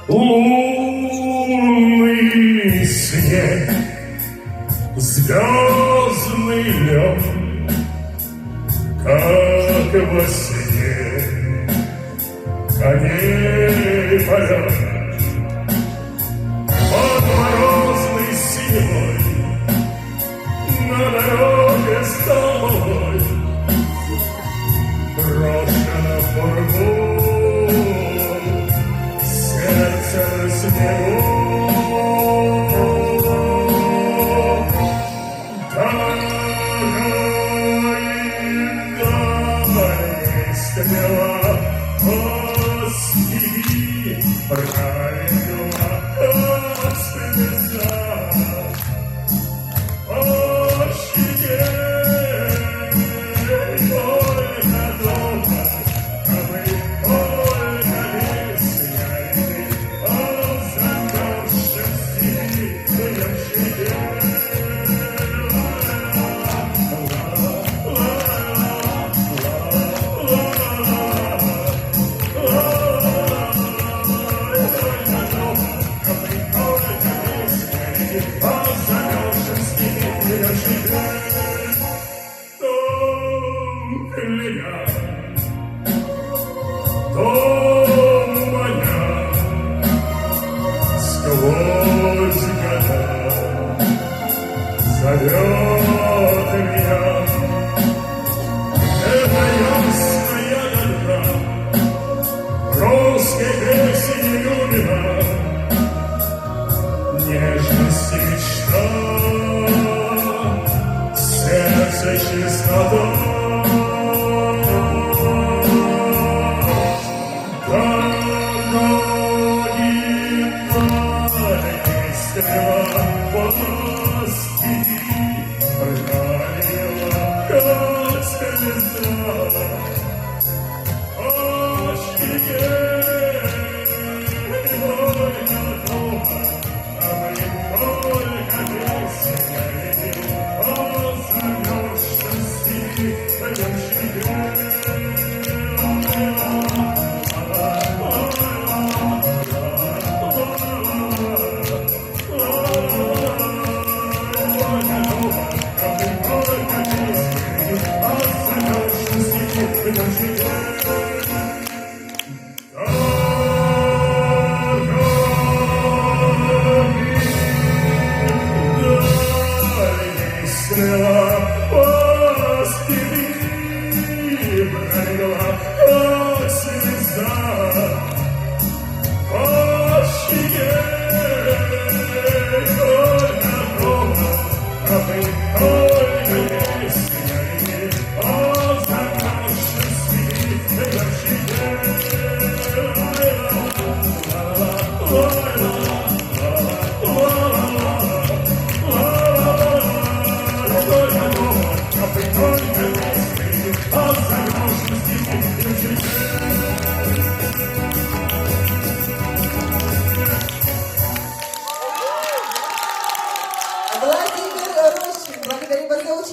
Лунный снег, звездный лед, как во сне коней полет. Под морозной синевой на дороге столовой брошено фургон, сердце на снегу. Смела постели, правила от слеза, ощутей только дома, а мы только весняны, а замерзшим силием щадей. Дом моя сквозь года зовет меня. Это ясная дорога русской песни Любина, нежность и мечта, сердце чистота.